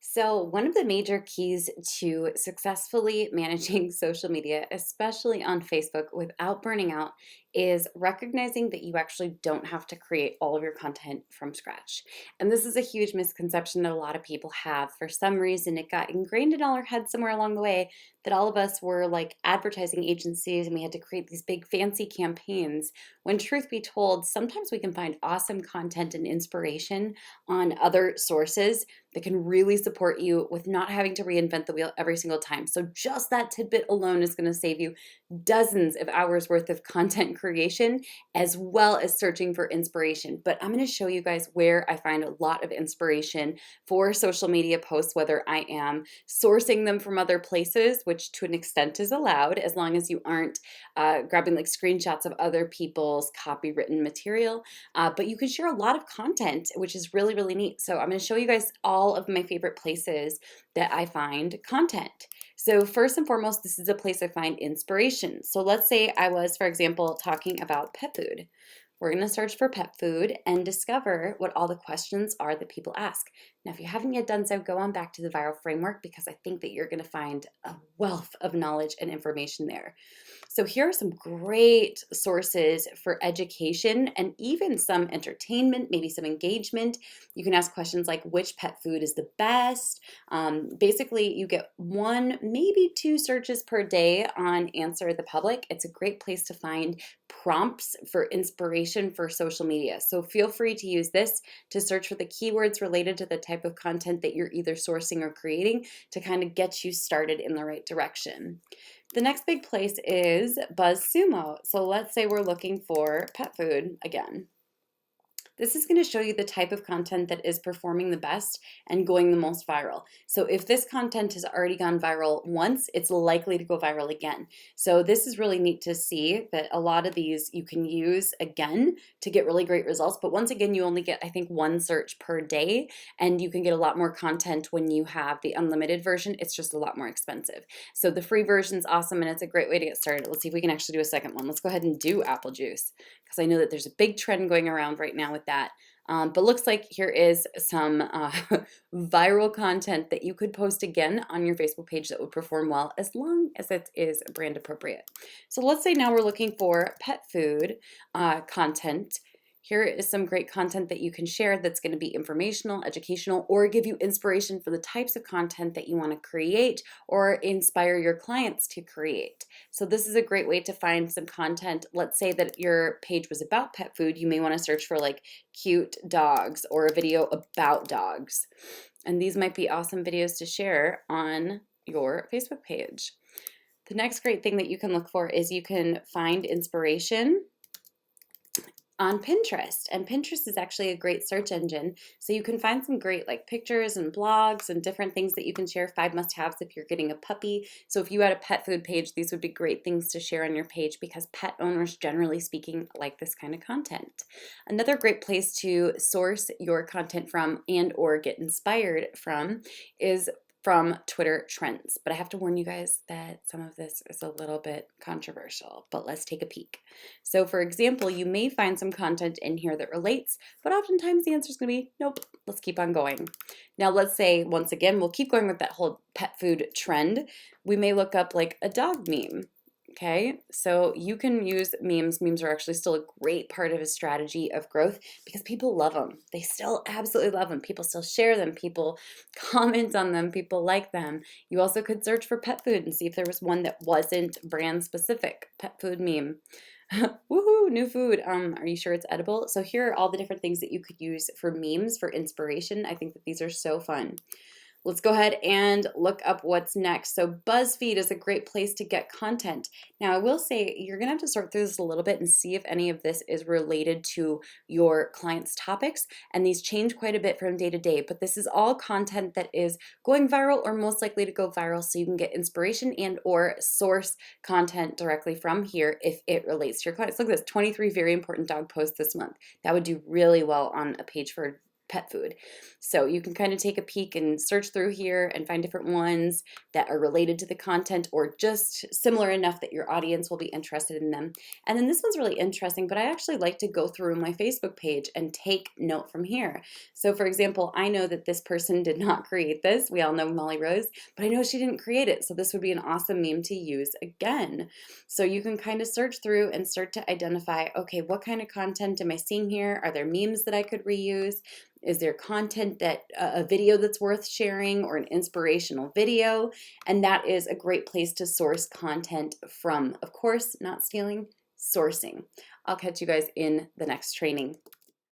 So, one of the major keys to successfully managing social media, especially on Facebook without burning out, is recognizing that you actually don't have to create all of your content from scratch. And this is a huge misconception that a lot of people have. For some reason, it got ingrained in all our heads somewhere along the way that all of us were like advertising agencies and we had to create these big fancy campaigns. When truth be told, sometimes we can find awesome content and inspiration on other sources that can really support you with not having to reinvent the wheel every single time. So, just that tidbit alone is going to save you dozens of hours worth of content creation as well as searching for inspiration. But I'm going to show you guys where I find a lot of inspiration for social media posts, whether I am sourcing them from other places, which to an extent is allowed as long as you aren't grabbing like screenshots of other people's copywritten material. But you can share a lot of content, which is really, really neat. So I'm going to show you guys all of my favorite places that I find content. So first and foremost, this is a place I find inspiration. So let's say I was, for example, talking about pet food. We're going to search for pet food and discover what all the questions are that people ask. Now, if you haven't yet done so, go on back to the viral framework because I think that you're going to find a wealth of knowledge and information there. So here are some great sources for education and even some entertainment, maybe some engagement. You can ask questions like which pet food is the best. Basically, you get one, maybe two searches per day on Answer the Public. It's a great place to find prompts for inspiration for social media. So feel free to use this to search for the keywords related to the type of content that you're either sourcing or creating to kind of get you started in the right direction. The next big place is BuzzSumo. So let's say we're looking for pet food again. This is going to show you the type of content that is performing the best and going the most viral. So if this content has already gone viral once, it's likely to go viral again. So this is really neat to see that a lot of these you can use again to get really great results. But once again, you only get, I think, one search per day, and you can get a lot more content when you have the unlimited version. It's just a lot more expensive. So the free version is awesome, and it's a great way to get started. Let's see if we can actually do a second one. Let's go ahead and do apple juice because I know that there's a big trend going around right now with that. But looks like here is some viral content that you could post again on your Facebook page that would perform well as long as it is brand appropriate. So let's say now we're looking for pet food content. Here is some great content that you can share that's going to be informational, educational, or give you inspiration for the types of content that you want to create or inspire your clients to create. So this is a great way to find some content. Let's say that your page was about pet food. You may want to search for like cute dogs or a video about dogs. And these might be awesome videos to share on your Facebook page. The next great thing that you can look for is you can find inspiration on Pinterest. And Pinterest is actually a great search engine. So you can find some great like pictures and blogs and different things that you can share, 5 must-haves if you're getting a puppy. So if you had a pet food page, these would be great things to share on your page because pet owners, generally speaking, like this kind of content. Another great place to source your content from and or get inspired from is from Twitter trends. But I have to warn you guys that some of this is a little bit controversial, but let's take a peek. So for example, you may find some content in here that relates, but oftentimes the answer is going to be, nope, let's keep on going. Now let's say, once again, we'll keep going with that whole pet food trend. We may look up like a dog meme. Okay, so you can use memes. Memes are actually still a great part of a strategy of growth because people love them. They still absolutely love them. People still share them. People comment on them. People like them. You also could search for pet food and see if there was one that wasn't brand specific. Pet food meme. Woohoo, new food. Are you sure it's edible? So here are all the different things that you could use for memes for inspiration. I think that these are so fun. Let's go ahead and look up what's next. So BuzzFeed is a great place to get content. Now I will say you're gonna have to sort through this a little bit and see if any of this is related to your client's topics. And these change quite a bit from day to day, but this is all content that is going viral or most likely to go viral so you can get inspiration and or source content directly from here if it relates to your clients. Look at this, 23 very important dog posts this month. That would do really well on a page for pet food. So you can kind of take a peek and search through here and find different ones that are related to the content or just similar enough that your audience will be interested in them. And then this one's really interesting, but I actually like to go through my Facebook page and take note from here. So for example, I know that this person did not create this. We all know Molly Rose, but I know she didn't create it. So this would be an awesome meme to use again. So you can kind of search through and start to identify, okay, what kind of content am I seeing here? Are there memes that I could reuse? Is there content that a video that's worth sharing or an inspirational video? And that is a great place to source content from. Of course, not stealing, sourcing. I'll catch you guys in the next training.